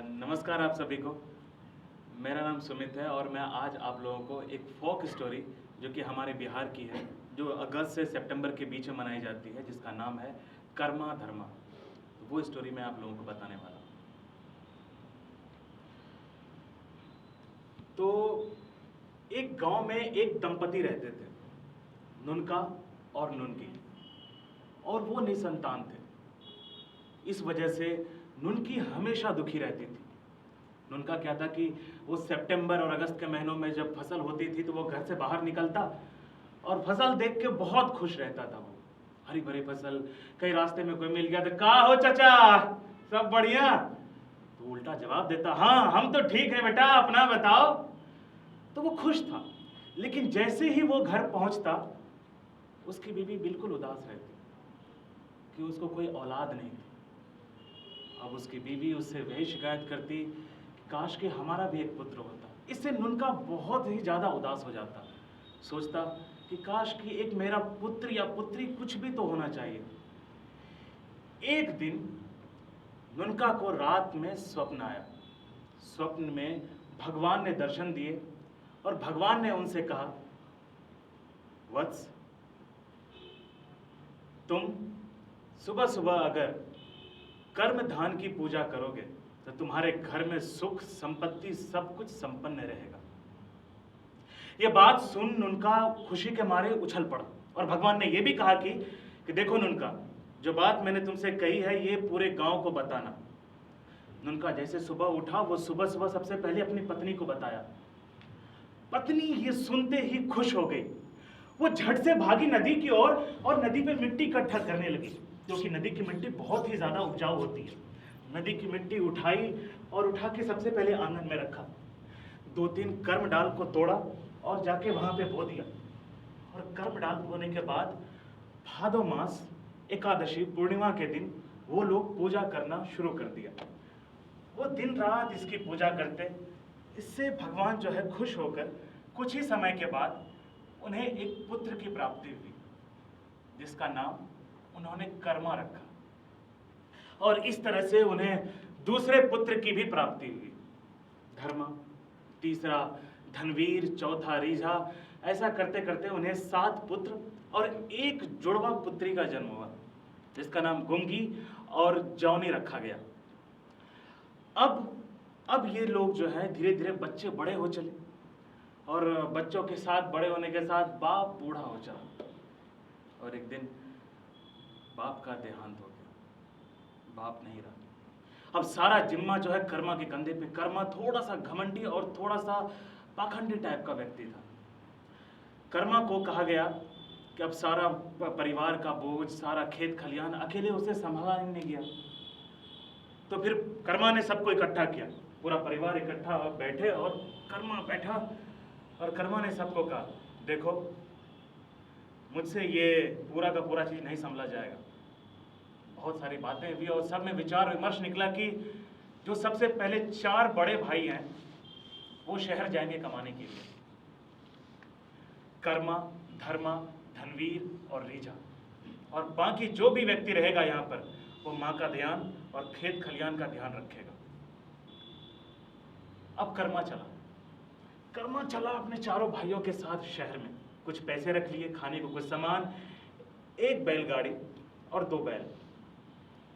नमस्कार आप सभी को। मेरा नाम सुमित है और मैं आज आप लोगों को एक फोक स्टोरी जो कि हमारे बिहार की है, जो अगस्त से सितंबर के बीच में मनाई जाती है, जिसका नाम है कर्मा धर्मा। तो वो स्टोरी मैं आप लोगों को बताने वाला हूँ। तो एक गांव में एक दंपति रहते थे, नुनका और नुनकी, और वो निसंतान थे। इस वजह से नुनकी हमेशा दुखी रहती थी। नुनका क्या था कि वो सितंबर और अगस्त के महीनों में जब फसल होती थी तो वो घर से बाहर निकलता और फसल देख के बहुत खुश रहता था। वो हरी भरी फसल, कहीं रास्ते में कोई मिल गया तो का हो चाचा, सब बढ़िया? तो उल्टा जवाब देता, हाँ हम तो ठीक है बेटा, अपना बताओ। तो वो खुश था। लेकिन जैसे ही वो घर पहुंचता उसकी बीवी बिल्कुल उदास रहती कि उसको कोई औलाद नहीं थी। अब उसकी बीवी उससे वही शिकायत करती, काश कि हमारा भी एक पुत्र होता। इससे नुनका बहुत ही ज़्यादा उदास हो जाता, सोचता कि काश कि एक मेरा पुत्र या पुत्री कुछ भी तो होना चाहिए। एक दिन नुनका को रात में स्वप्न आया। स्वप्न में भगवान ने दर्शन दिए और भगवान ने उनसे कहा, वत्स, तुम सुबह सुबह अगर कर्म धान की पूजा करोगे तो तुम्हारे घर में सुख संपत्ति सब कुछ संपन्न रहेगा। यह बात सुन नुनका खुशी के मारे उछल पड़ा और भगवान ने यह भी कहा कि देखो नुनका, जो बात मैंने तुमसे कही है ये पूरे गांव को बताना। नुनका जैसे सुबह उठा, वो सुबह सुबह सबसे पहले अपनी पत्नी को बताया। पत्नी ये सुनते ही खुश हो गई। वो झट से भागी नदी की ओर और नदी पे मिट्टी इकट्ठा करने लगी, क्योंकि नदी की मिट्टी बहुत ही ज्यादा उपजाऊ होती है। नदी की मिट्टी उठाई और उठा के सबसे पहले आंगन में रखा। 2-3 कर्म डाल को तोड़ा और जाके वहां पे बो दिया। और कर्म डाल बोने के बाद भादो मास एकादशी पूर्णिमा के दिन वो लोग पूजा करना शुरू कर दिया। वो दिन रात इसकी पूजा करते। इससे भगवान जो है खुश होकर कुछ ही समय के बाद उन्हें एक पुत्र की प्राप्ति हुई, जिसका नाम उन्होंने कर्मा रखा। और इस तरह से उन्हें दूसरे पुत्र की भी प्राप्ति हुई, धर्मा, तीसरा धनवीर, चौथा रीझा। ऐसा करते करते उन्हें 7 पुत्र और एक जुड़वा पुत्री का जन्म हुआ, जिसका नाम गुंगी और जौनी रखा गया। अब ये लोग जो है धीरे धीरे बच्चे बड़े हो चले और बच्चों के साथ बड़े होने के साथ बाप बूढ़ा हो चला और एक दिन बाप का देहांत हो गया। बाप नहीं रहा। अब सारा जिम्मा जो है कर्मा के कंधे पे। कर्मा थोड़ा सा घमंडी और थोड़ा सा पाखंडी टाइप का व्यक्ति था। कर्मा को कहा गया कि अब सारा परिवार का बोझ, सारा खेत खलियान अकेले उसे संभाला नहीं गया। तो फिर कर्मा ने सबको इकट्ठा किया, पूरा परिवार इकट्ठा बैठे और कर्मा बैठा और कर्मा ने सबको कहा, देखो मुझसे ये पूरा का पूरा चीज नहीं संभला जाएगा। बहुत सारी बातें हुई और सब में विचार विमर्श निकला कि जो सबसे पहले 4 बड़े भाई हैं वो शहर जाएंगे कमाने के लिए। कर्मा, धर्मा, धनवीर और रीझा, और बाकी जो भी व्यक्ति रहेगा यहाँ पर वो माँ का ध्यान और खेत खलियान का ध्यान रखेगा। अब कर्मा चला अपने 4 भाइयों के साथ शहर में। कुछ पैसे रख लिए, खाने को कुछ सामान, एक बैलगाड़ी और 2 बैल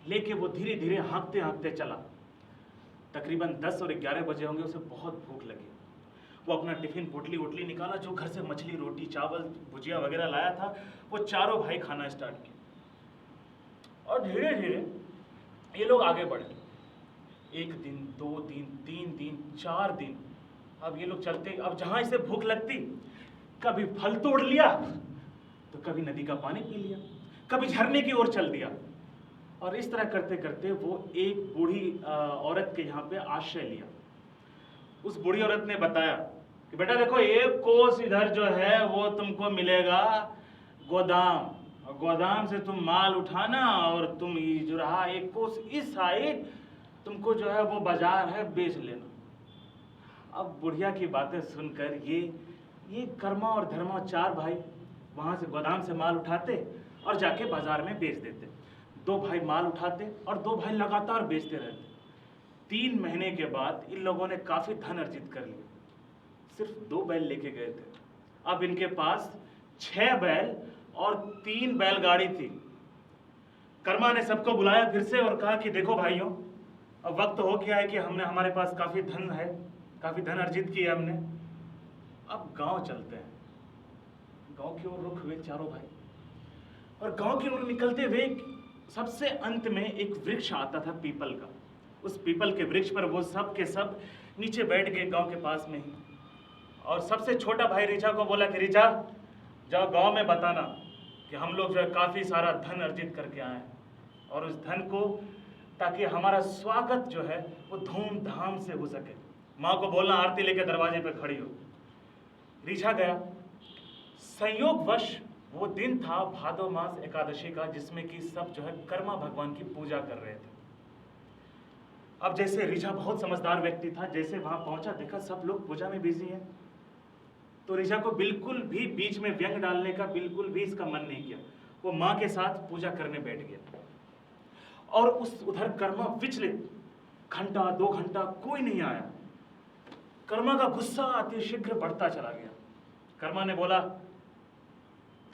लेके वो धीरे धीरे हाँकते हाँकते चला। तकरीबन 10 और 11 बजे होंगे। उसे बहुत भूख लगी। वो अपना टिफिन पोटली वोटली निकाला, जो घर से मछली, रोटी, चावल, भुजिया वगैरह लाया था, वो 4 भाई खाना स्टार्ट किया। और धीरे धीरे ये लोग आगे बढ़े। 1 दिन, 2 दिन, 3 दिन, 4 दिन। अब ये लोग चलते, अब जहां इसे भूख लगती, कभी फल तोड़ लिया तो कभी नदी का पानी पी लिया, कभी झरने की ओर चल दिया। और इस तरह करते करते वो एक बूढ़ी औरत के यहाँ पे आश्रय लिया। उस बूढ़ी औरत ने बताया कि बेटा देखो, 1 कोस इधर जो है वो तुमको मिलेगा गोदाम, और गोदाम से तुम माल उठाना, और तुम ये जो रहा 1 कोस इस साइड तुमको जो है वो बाजार है, बेच लेना। अब बुढ़िया की बातें सुनकर ये कर्मा और धर्मा 4 भाई वहां से गोदाम से माल उठाते और जाके बाजार में बेच देते। 2 भाई माल उठाते और 2 भाई लगातार बेचते रहते। 3 महीने के बाद इन लोगों ने काफी धन अर्जित कर लिया। सिर्फ 2 बैल लेके गए थे, अब इनके पास 6 बैल और 3 बैलगाड़ी थी। कर्मा ने सबको बुलाया फिर से और कहा कि देखो भाइयों, अब वक्त हो गया है कि हमारे पास काफी धन है, काफी धन अर्जित किया हमने, अब गांव चलते हैं। गांव की ओर रुख हुए चारों भाई, और गांव की ओर निकलते हुए सबसे अंत में एक वृक्ष आता था पीपल का। उस पीपल के वृक्ष पर वो सब के सब नीचे बैठ गए गांव के पास में ही। और सबसे छोटा भाई ऋचा को बोला कि ऋचा, जाओ गांव में बताना कि हम लोग जो है काफी सारा धन अर्जित करके आए हैं, और उस धन को ताकि हमारा स्वागत जो है वो धूमधाम से हो सके। माँ को बोलना आरती लेके दरवाजे पे खड़ी हो। ऋचा गया। संयोगवश वो दिन था भादो मास एकादशी का, जिसमें कि सब जो है कर्मा भगवान की पूजा कर रहे थे। अब जैसे ऋचा बहुत समझदार व्यक्ति था, जैसे वहां पहुंचा देखा सब लोग पूजा में बिजी हैं, तो ऋचा को बिल्कुल भी बीच में व्यंग डालने का बिल्कुल भी इसका मन नहीं किया। वो माँ के साथ पूजा करने बैठ गया। और उधर कर्मा विचलित, घंटा 2 घंटा कोई नहीं आया। कर्मा का गुस्सा अतिशीघ्र बढ़ता चला गया। कर्मा ने बोला,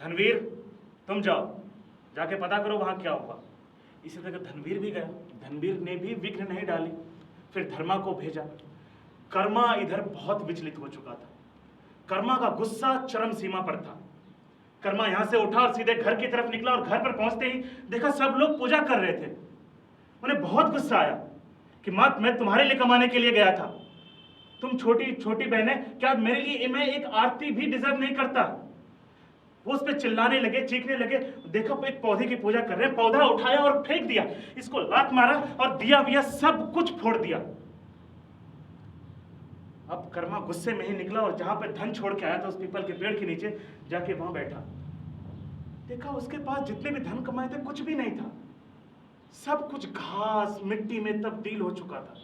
धनवीर तुम जाओ, जाके पता करो वहां क्या हुआ। इसी तरह धनवीर भी गया। धनवीर ने भी विघ्न नहीं डाली, फिर धर्मा को भेजा। कर्मा इधर बहुत विचलित हो चुका था। कर्मा का गुस्सा चरम सीमा पर था। कर्मा यहां से उठा और सीधे घर की तरफ निकला, और घर पर पहुंचते ही देखा सब लोग पूजा कर रहे थे। उन्हें बहुत गुस्सा आया कि माँ, मैं तुम्हारे लिए कमाने के लिए गया था, तुम छोटी छोटी बहनें, क्या मेरे लिए मैं एक आरती भी डिजर्व नहीं करता। वो उस पर चिल्लाने लगे, चीखने लगे। देखो एक पौधे की पूजा कर रहे हैं, पौधा उठाया और फेंक दिया, इसको लात मारा और दिया विया सब कुछ फोड़ दिया। अब कर्मा गुस्से में ही निकला और जहां पर धन छोड़ के आया था उस पीपल के पेड़ के नीचे जाके वहां बैठा। देखा उसके पास जितने भी धन कमाए थे कुछ भी नहीं था, सब कुछ घास मिट्टी में तब्दील हो चुका था।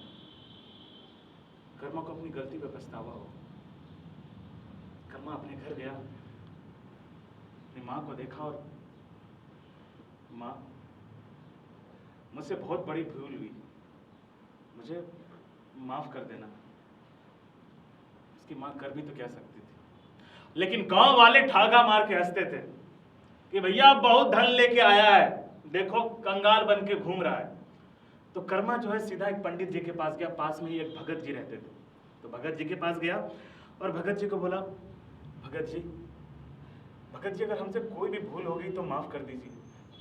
कर्मा को अपनी गलती पर पछतावा हो। कर्मा अपने घर गया, अपनी माँ को देखा और माँ, मुझसे बहुत बड़ी भूल हुई, मुझे माफ कर देना। उसकी माँ कर भी तो क्या सकती थी, लेकिन गांव वाले ठागा मार के हंसते थे कि भैया बहुत धन लेके आया है, देखो कंगाल बन के घूम रहा है। तो कर्मा जो है सीधा एक पंडित जी के पास गया। पास में ही एक भगत जी रहते थे, तो भगत जी के पास गया और भगत जी को बोला, भगत जी अगर हमसे कोई भी भूल हो गई तो माफ कर दीजिए,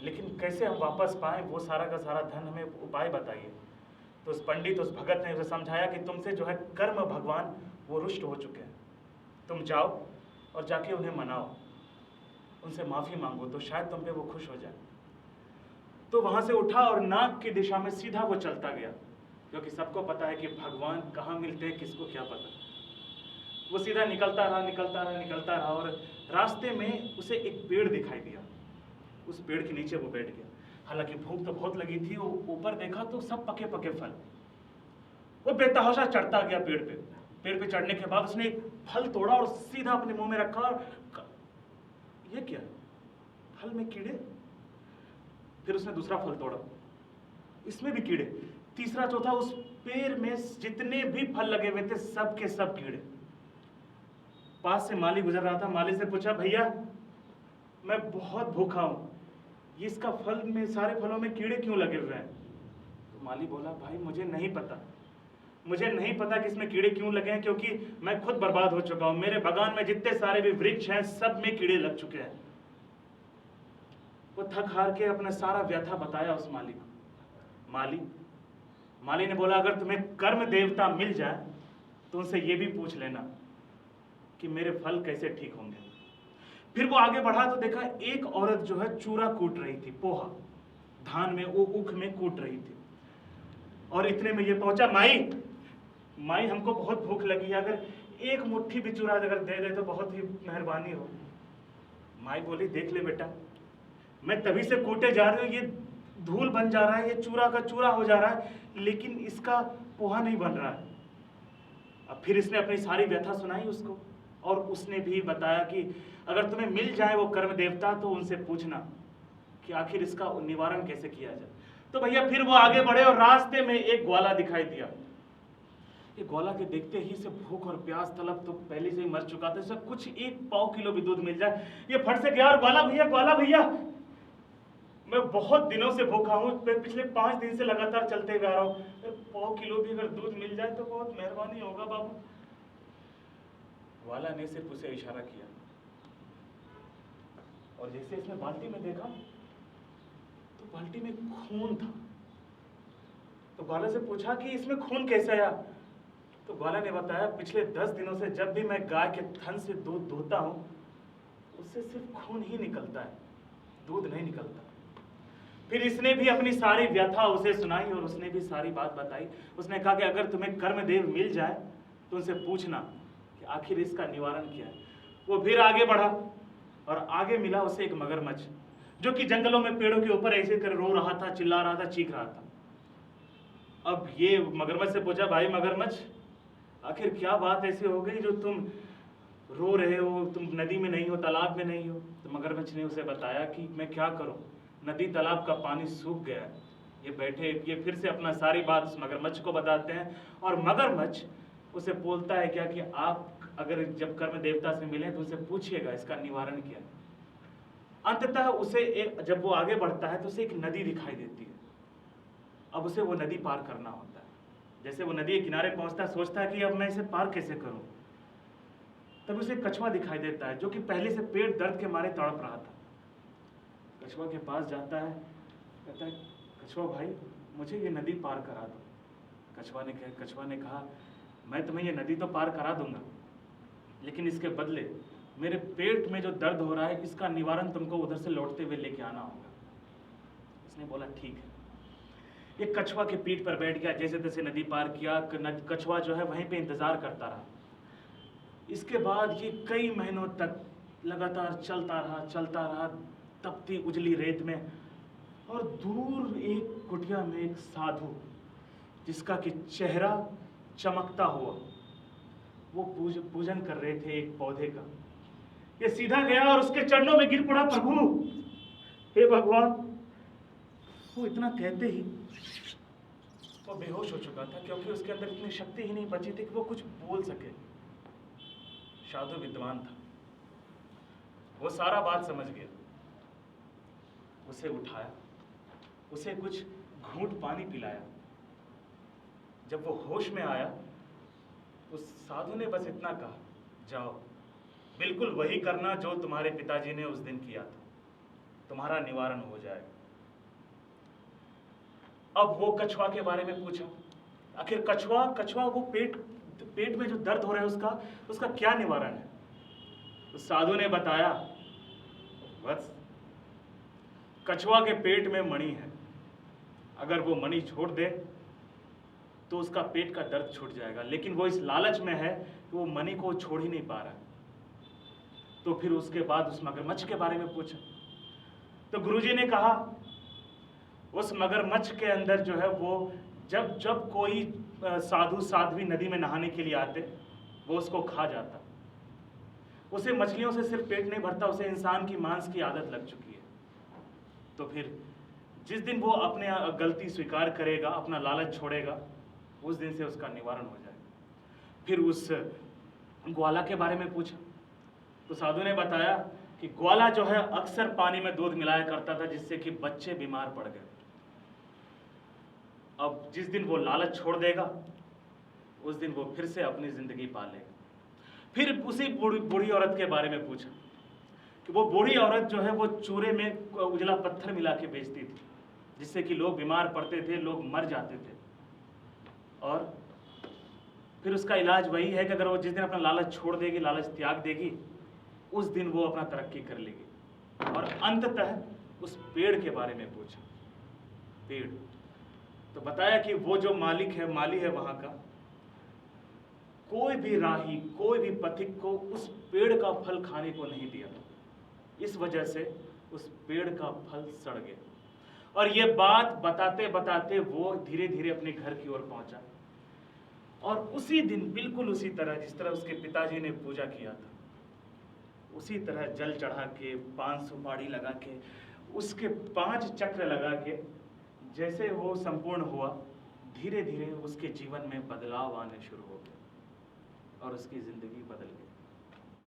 लेकिन कैसे हम वापस पाएं वो सारा का सारा धन, हमें उपाय बताइए। तो उस पंडित, उस भगत ने उसे समझाया कि तुमसे जो है कर्म भगवान वो रुष्ट हो चुके हैं, तुम जाओ और जाके उन्हें मनाओ, उनसे माफी मांगो तो शायद तुम पे वो खुश हो जाए। तो वहां से उठा और नाग की दिशा में सीधा वो चलता गया, क्योंकि सबको पता है कि भगवान कहाँ मिलते हैं किसको क्या पता। वो सीधा निकलता रहा और रास्ते में उसे एक पेड़ दिखाई दिया। उस पेड़ के नीचे वो बैठ गया। हालांकि भूख तो बहुत लगी थी। वो ऊपर देखा तो सब पके पके फल। वो बेतहाशा चढ़ता गया पेड़ पे चढ़ने के बाद उसने एक फल तोड़ा और सीधा अपने मुंह में रखा और ये क्या, फल में कीड़े। फिर उसने दूसरा फल तोड़ा, इसमें भी कीड़े। तीसरा चौथा, उस पेड़ में जितने भी फल लगे हुए थे सब के सब कीड़े। पास से माली गुजर रहा था, माली से पूछा, भैया मैं बहुत भूखा हूं, ये इसका फल में, सारे फलों में कीड़े क्यों लगे हुए हैं। तो माली बोला, भाई मुझे नहीं पता कि इसमें कीड़े क्यों लगे हैं, क्योंकि मैं खुद बर्बाद हो चुका हूं। मेरे बागान में जितने सारे भी वृक्ष हैं सब में कीड़े लग चुके हैं। वो थक हार के अपना सारा व्यथा बताया उस माली को। माली ने बोला, अगर तुम्हें कर्म देवता मिल जाए तो उनसे ये भी पूछ लेना कि मेरे फल कैसे ठीक होंगे। फिर वो आगे बढ़ा तो देखा एक औरत जो है चूरा कूट रही थी, पोहा धान में, वो ऊख में कूट रही थी। और इतने में ये पहुंचा, माई हमको बहुत भूख लगी है, अगर एक मुट्ठी भी चूरा अगर दे दे तो बहुत ही मेहरबानी हो। माई बोली, देख ले बेटा, मैं तभी से कूटे जा रही हूँ, ये धूल बन जा रहा है, ये चूरा का चूरा हो जा रहा है, लेकिन इसका पोहा नहीं बन रहा है। अब फिर इसने अपनी सारी व्यथा सुनाई उसको, और उसने भी बताया कि अगर तुम्हें मिल जाए वो कर्म देवता तो उनसे पूछना कि आखिर इसका निवारण कैसे किया जाए। तो भैया फिर वो आगे बढ़े और रास्ते में एक ग्वाला दिखाई दिया। ये ग्वाला के देखते ही से भूख और प्यास तलब तो पहले से ही मर चुका था, इसे कुछ 1 किलो भी दूध मिल जाए। ये फट से गया और ग्वाला भैया मैं बहुत दिनों से भूखा हूँ, मैं पिछले 5 दिन से लगातार चलते हुए आ रहा हूँ, 1 किलो भी अगर दूध मिल जाए तो बहुत मेहरबानी होगा बाबू। ग्वाला ने सिर्फ उसे इशारा किया और जैसे इसने बाल्टी में देखा तो बाल्टी में खून था। तो ग्वाला से पूछा कि इसमें खून कैसे आया? तो ग्वाला ने बताया, पिछले 10 दिनों से जब भी मैं गाय के थन से दूध दूहता हूँ उससे सिर्फ खून ही निकलता है, दूध नहीं निकलता। फिर इसने भी अपनी सारी व्यथा उसे सुनाई और उसने भी सारी बात बताई। उसने कहा कि अगर तुम्हें कर्मदेव मिल जाए तो उनसे पूछना कि आखिर इसका निवारण क्या है। वो फिर आगे बढ़ा और आगे मिला उसे एक मगरमच्छ, जो कि जंगलों में पेड़ों के ऊपर ऐसे कर रो रहा था, चिल्ला रहा था, चीख रहा था। अब ये मगरमच्छ से पूछा, भाई मगरमच्छ, आखिर क्या बात ऐसी हो गई जो तुम रो रहे हो, तुम नदी में नहीं हो, तालाब में नहीं हो? तो मगरमच्छ ने उसे बताया कि मैं क्या करूं, नदी तालाब का पानी सूख गया। ये फिर से अपना सारी बात उस मगरमच्छ को बताते हैं और मगरमच्छ उसे बोलता है क्या कि आप अगर जब कर्म देवता से मिले तो उसे पूछिएगा इसका निवारण क्या है। अंततः जब वो आगे बढ़ता है तो उसे एक नदी दिखाई देती है। अब उसे वो नदी पार करना होता है। जैसे वो नदी के किनारे पहुंचता है, सोचता है कि अब मैं इसे पार कैसे करूं। तब उसे कछुआ दिखाई देता है, जो कि पहले से पेट दर्द के मारे तड़प रहा था। कछुआ के पास जाता है, कहता है, कछुआ भाई मुझे ये नदी पार करा दो। कछुआ ने कहा, मैं तुम्हें ये नदी तो पार करा दूंगा, लेकिन इसके बदले मेरे पेट में जो दर्द हो रहा है इसका निवारण तुमको उधर से लौटते हुए लेके आना होगा। इसने बोला ठीक है। ये कछुआ के पीठ पर बैठ गया, जैसे तैसे नदी पार किया। कछुआ जो है वहीं पे इंतजार करता रहा। इसके बाद ये कई महीनों तक लगातार चलता रहा तपती उजली रेत में। और दूर एक कुटिया में एक साधु, जिसका कि चेहरा चमकता हुआ, वो पूजन कर रहे थे एक पौधे का। ये सीधा गया और उसके चरणों में गिर पड़ा, प्रभु हे भगवान। वो इतना कहते ही वो बेहोश हो चुका था, क्योंकि उसके अंदर इतनी शक्ति ही नहीं बची थी कि वो कुछ बोल सके। साधु विद्वान था, वो सारा बात समझ गया। उसे उठाया, उसे कुछ घूंट पानी पिलाया। जब वो होश में आया उस साधु ने बस इतना कहा, जाओ बिल्कुल वही करना जो तुम्हारे पिताजी ने उस दिन किया था, तुम्हारा निवारण हो जाएगा। अब वो कछुआ के बारे में पूछा, आखिर कछुआ वो पेट में जो दर्द हो रहा है उसका क्या निवारण है? उस साधु ने बताया, बस कछुआ के पेट में मणि है, अगर वो मणि छोड़ दे तो उसका पेट का दर्द छूट जाएगा, लेकिन वो इस लालच में है कि वो मणि को छोड़ ही नहीं पा रहा। तो फिर उसके बाद उस मगरमच्छ के बारे में पूछा, तो गुरुजी ने कहा उस मगरमच्छ के अंदर जो है वो जब कोई साधु साध्वी नदी में नहाने के लिए आते, वो उसको खा जाता। उसे मछलियों से सिर्फ पेट नहीं भरता, उसे इंसान की मांस की आदत लग चुकी है। तो फिर जिस दिन वो अपने गलती स्वीकार करेगा, अपना लालच छोड़ेगा, उस दिन से उसका निवारण हो जाएगा। फिर उस ग्वाला के बारे में पूछा, तो साधु ने बताया कि ग्वाला जो है अक्सर पानी में दूध मिलाया करता था, जिससे कि बच्चे बीमार पड़ गए। अब जिस दिन वो लालच छोड़ देगा, उस दिन वो फिर से अपनी जिंदगी पालेगा। फिर उसी बूढ़ी औरत के बारे में पूछा कि वो बूढ़ी औरत जो है वो चूरे में उजला पत्थर मिला के बेचती थी, जिससे कि लोग बीमार पड़ते थे, लोग मर जाते थे। और फिर उसका इलाज वही है कि अगर वो जिस दिन अपना लालच छोड़ देगी, लालच त्याग देगी, उस दिन वो अपना तरक्की कर लेगी। और अंततः उस पेड़ के बारे में पूछा। पेड़ तो बताया कि वो जो माली है वहां का, कोई भी राही, कोई भी पथिक को उस पेड़ का फल खाने को नहीं दिया। इस वजह से उस पेड़ का फल सड़ गया। और ये बात बताते बताते वो धीरे धीरे अपने घर की ओर पहुंचा। और उसी दिन बिल्कुल उसी तरह जिस तरह उसके पिताजी ने पूजा किया था, उसी तरह जल चढ़ा के, 5 सुपारी लगा के, उसके 5 चक्र लगा के जैसे वो संपूर्ण हुआ, धीरे धीरे उसके जीवन में बदलाव आने शुरू हो गए और उसकी जिंदगी बदल गई।